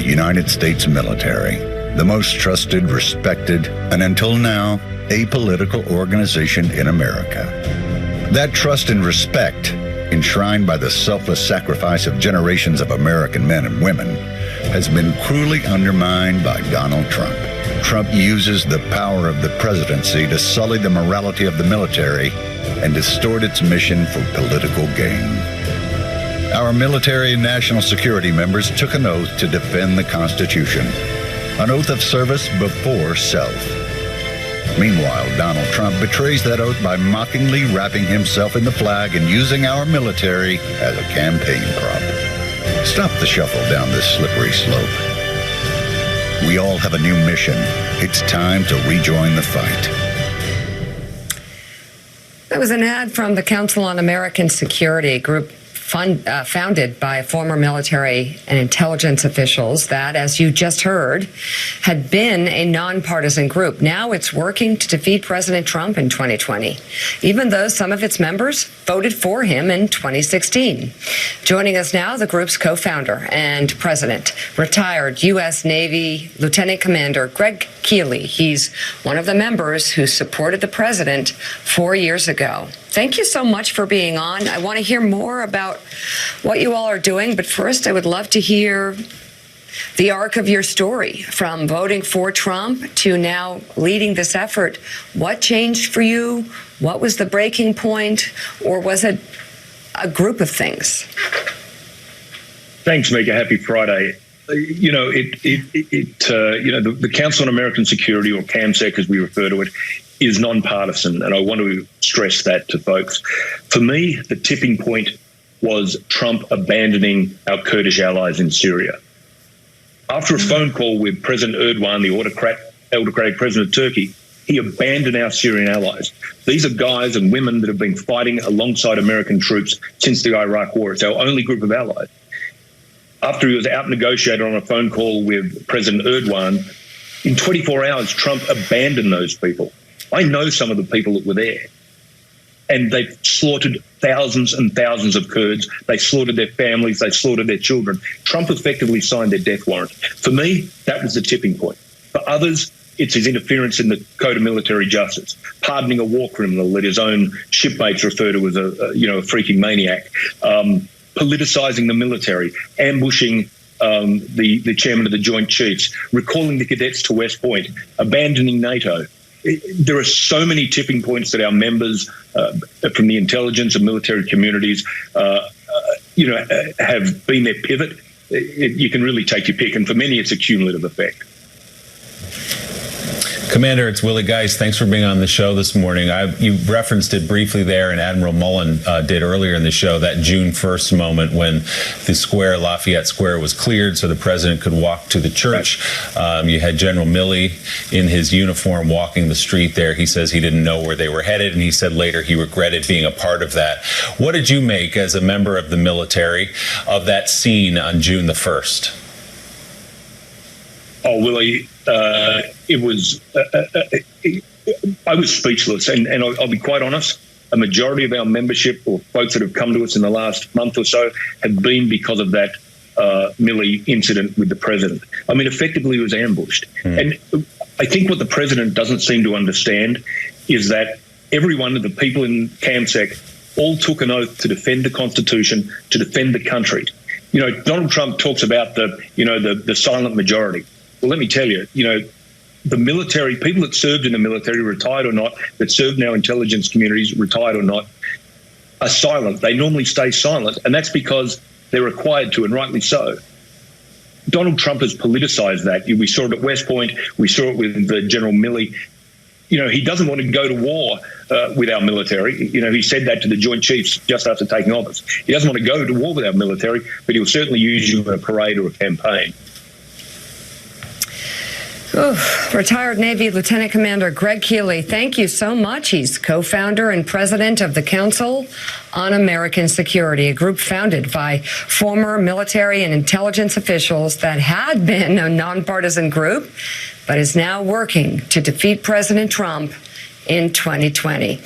the United States military, the most trusted, respected, and until now, apolitical organization in America. That trust and respect, enshrined by the selfless sacrifice of generations of American men and women, has been cruelly undermined by Donald Trump. Trump uses the power of the presidency to sully the morality of the military and distort its mission for political gain. Our military and national security members took an oath to defend the Constitution, an oath of service before self. Meanwhile, Donald Trump betrays that oath by mockingly wrapping himself in the flag and using our military as a campaign prop. Stop the shuffle down this slippery slope. We all have a new mission. It's time to rejoin the fight. That was an ad from the Council on American Security, a group founded by former military and intelligence officials that, as you just heard, had been a nonpartisan group. Now it's working to defeat President Trump in 2020, even though some of its members voted for him in 2016. Joining us now, the group's co-founder and president, retired U.S. Navy Lieutenant Commander Greg Keeley. He's one of the members who supported the president 4 years ago. Thank you so much for being on. I want to hear more about what you all are doing, but first I would love to hear the arc of your story, from voting for Trump to now leading this effort. What changed for you? What was the breaking point? Or was it a group of things? Thanks, Mika. Happy Friday. The Council on American Security, or CAMSEC as we refer to it, is nonpartisan, and I want to stress that to folks. For me, the tipping point was Trump abandoning our Kurdish allies in Syria. After a phone call with President Erdogan, the autocratic president of Turkey, he abandoned our Syrian allies. These are guys and women that have been fighting alongside American troops since the Iraq War. It's our only group of allies. After he was out-negotiated on a phone call with President Erdogan, in 24 hours, Trump abandoned those people. I know some of the people that were there, and they've slaughtered thousands and thousands of Kurds. They slaughtered their families. They slaughtered their children. Trump effectively signed their death warrant. For me, that was the tipping point. For others, it's his interference in the code of military justice, pardoning a war criminal that his own shipmates refer to as a freaking maniac, politicizing the military, ambushing the chairman of the Joint Chiefs, recalling the cadets to West Point, abandoning NATO. There are so many tipping points that our members from the intelligence and military communities, have been their pivot. You can really take your pick, and for many, it's a cumulative effect. Commander, it's Willie Geist. Thanks for being on the show this morning. You referenced it briefly there, and Admiral Mullen did earlier in the show, that June 1st moment when the square, Lafayette Square, was cleared so the president could walk to the church. You had General Milley in his uniform walking the street there. He says he didn't know where they were headed, and he said later he regretted being a part of that. What did you make, as a member of the military, of that scene on June the 1st? Oh, Willie, it was. I was speechless, and I'll be quite honest. A majority of our membership, or folks that have come to us in the last month or so, have been because of that Milley incident with the president. I mean, effectively, he was ambushed. And I think what the president doesn't seem to understand is that every one of the people in CAMSEC all took an oath to defend the Constitution, to defend the country. Donald Trump talks about the silent majority. Well, let me tell you, the military, people that served in the military, retired or not, that served in our intelligence communities, retired or not, are silent. They normally stay silent, and that's because they're required to, and rightly so. Donald Trump has politicized that. We saw it at West Point. We saw it with General Milley. He doesn't want to go to war with our military. He said that to the Joint Chiefs just after taking office. He doesn't want to go to war with our military, but he'll certainly use you in a parade or a campaign. Retired Navy Lieutenant Commander Greg Keeley, thank you so much. He's co-founder and president of the Council on American Security, a group founded by former military and intelligence officials that had been a nonpartisan group, but is now working to defeat President Trump in 2020.